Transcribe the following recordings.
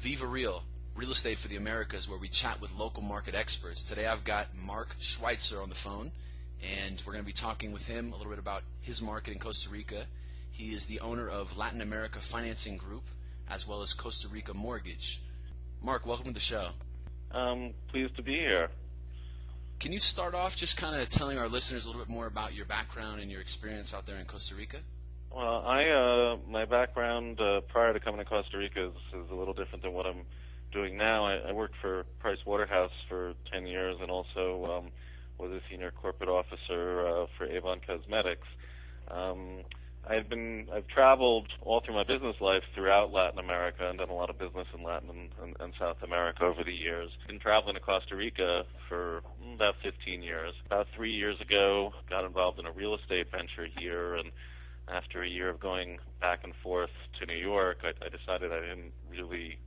Viva Real, Real Estate for the Americas, where we chat with local market experts. Today I've got Marc Schweitzer on the phone, and we're going to be talking with him a little bit about his market in Costa Rica. He is the owner of Latin America Financing Group, as well as Costa Rica Mortgage. Marc, welcome to the show. Pleased to be here. Can you start off just kind of telling our listeners a little bit more about your background and your experience out there in Costa Rica? Well, my background prior to coming to Costa Rica is a little different than what I'm doing now. I worked for Price Waterhouse for 10 years and also was a senior corporate officer for Avon Cosmetics. I've traveled all through my business life throughout Latin America and done a lot of business in Latin and South America over the years. Been traveling to Costa Rica for about 15 years. About 3 years ago, got involved in a real estate venture here, and after a year of going back and forth to New York, I decided I didn't really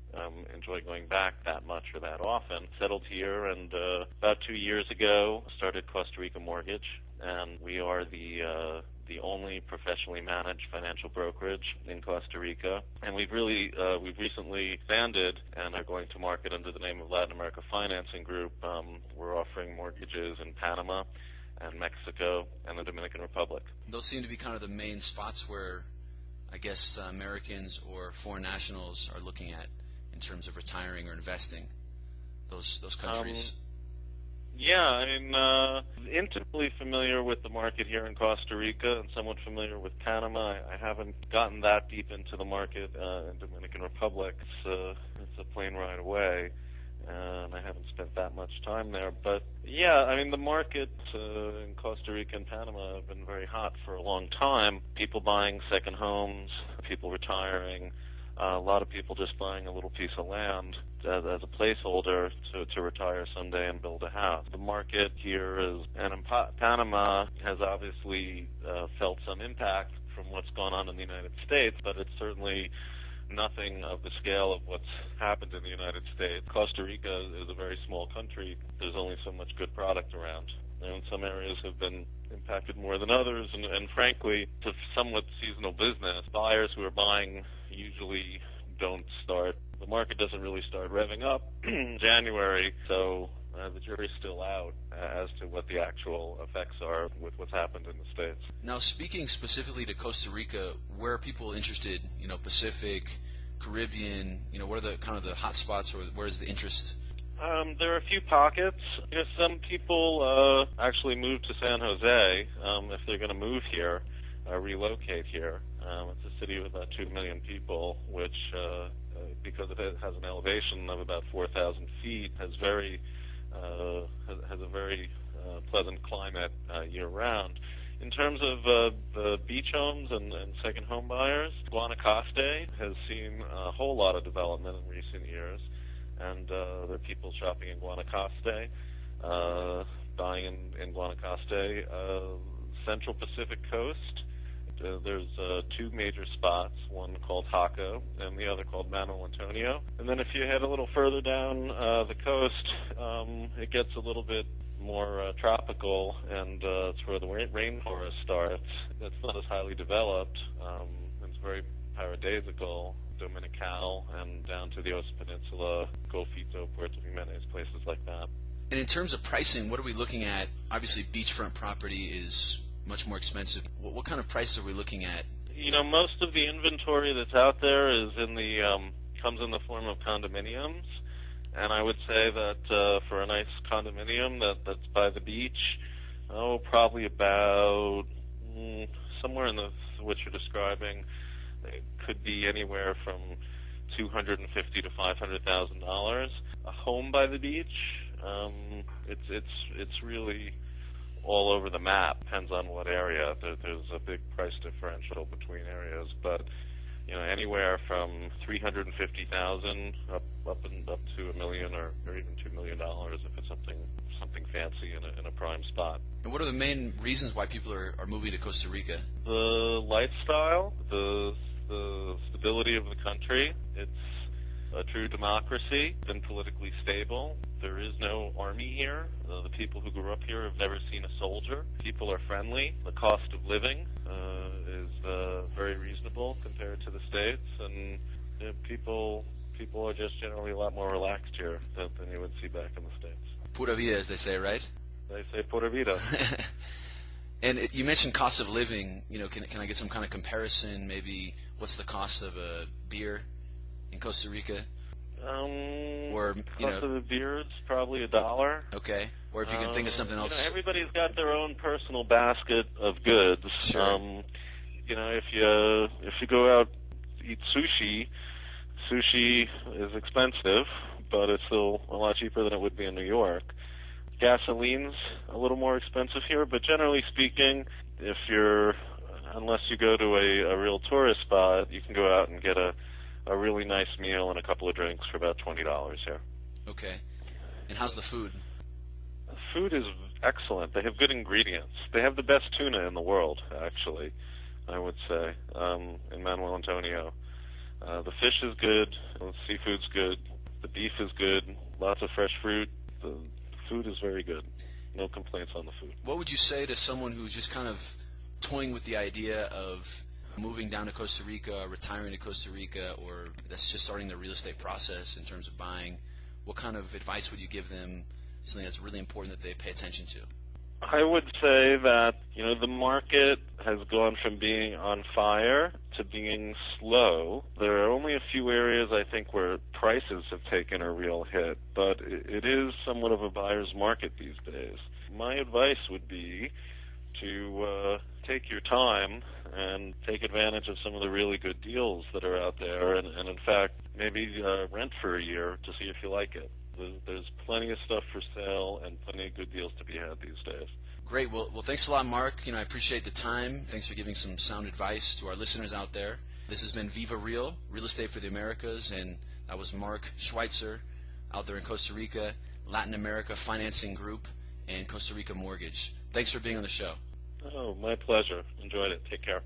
enjoy going back that much or that often. Settled here, and about 2 years ago, started Costa Rica Mortgage, and we are the only professionally managed financial brokerage in Costa Rica. And we've recently expanded and are going to market under the name of Latin America Financing Group. We're offering mortgages in Panama and Mexico and the Dominican Republic. Those seem to be kind of the main spots where I guess Americans or foreign nationals are looking at in terms of retiring or investing, those countries. Intimately familiar with the market here in Costa Rica and somewhat familiar with Panama. I haven't gotten that deep into the market in Dominican Republic. It's a plane ride away, and I haven't spent that much time there. But the market in Costa Rica and Panama have been very hot for a long time. People buying second homes, people retiring, a lot of people just buying a little piece of land as a placeholder to retire someday and build a house. The market here and in Panama has obviously felt some impact from what's gone on in the United States, but it's certainly nothing of the scale of what's happened in the United States. Costa Rica is a very small country. There's only so much good product around. And some areas have been impacted more than others, and frankly, it's a somewhat seasonal business. Buyers who are buying usually don't start. The market doesn't really start revving up in January, so the jury's still out as to what the actual effects are with what's happened in the States. Now, speaking specifically to Costa Rica, where are people interested? Pacific, Caribbean. What are the kind of the hot spots, or where is the interest? There are a few pockets. Some people actually move to San Jose if they're going to move here, relocate here. It's a city of about 2 million people, which, because it has an elevation of about 4,000 feet, has a very pleasant climate year-round. In terms of the beach homes and second home buyers, Guanacaste has seen a whole lot of development in recent years, and there are people shopping in Guanacaste, buying in Guanacaste. Central Pacific Coast, there's two major spots, one called Jaco and the other called Manuel Antonio. And then if you head a little further down the coast, it gets a little bit more tropical, and it's where the rainforest starts. It's not as highly developed. It's very paradisiacal, Dominical, and down to the Osa Peninsula, Golfito, Puerto Jimenez, places like that. And in terms of pricing, what are we looking at? Obviously, beachfront property is much more expensive. What kind of prices are we looking at? Most of the inventory that's out there is comes in the form of condominiums, and I would say that for a nice condominium that's by the beach, probably about somewhere in what you're describing. It could be anywhere from $250,000 to $500,000. A home by the beach, it's really all over the map. Depends on what area. There's a big price differential between areas, but anywhere from $350,000 up to $1 million or even $2 million if it's something fancy in a prime spot. And what are the main reasons why people are moving to Costa Rica? The lifestyle, the stability of the country. It's a true democracy, been politically stable. There is no army here. The people who grew up here have never seen a soldier. People are friendly. The cost of living is very reasonable compared to the States, and people people are just generally a lot more relaxed here than you would see back in the States. Pura vida, as they say, right? They say pura vida. And you mentioned cost of living. Can I get some kind of comparison? Maybe what's the cost of a beer in Costa Rica? Or cost of the beer is probably $1. Okay. Or if you can think of something else. Everybody's got their own personal basket of goods. Sure. If you go out to eat sushi is expensive, but it's still a lot cheaper than it would be in New York. Gasoline's a little more expensive here, but generally speaking, unless you go to a real tourist spot, you can go out and get a really nice meal and a couple of drinks for about $20 here. Okay. And how's the food? The food is excellent. They have good ingredients. They have the best tuna in the world, actually, I would say, in Manuel Antonio. The fish is good. The seafood's good. The beef is good. Lots of fresh fruit. The food is very good. No complaints on the food. What would you say to someone who's just kind of toying with the idea of moving down to Costa Rica, retiring to Costa Rica, or that's just starting the real estate process in terms of buying? What kind of advice would you give them, something that's really important that they pay attention to? I would say that, the market has gone from being on fire to being slow. There are only a few areas, I think, where prices have taken a real hit, but it is somewhat of a buyer's market these days. My advice would be to take your time and take advantage of some of the really good deals that are out there, and in fact, maybe rent for a year to see if you like it. There's plenty of stuff for sale and plenty of good deals to be had these days. Great. Well, thanks a lot, Mark. I appreciate the time. Thanks for giving some sound advice to our listeners out there. This has been Viva Real Estate for the Americas, and that was Marc Schweitzer out there in Costa Rica, Latin America Financing Group, and Costa Rica Mortgage. Thanks for being on the show. Oh, my pleasure. Enjoyed it. Take care.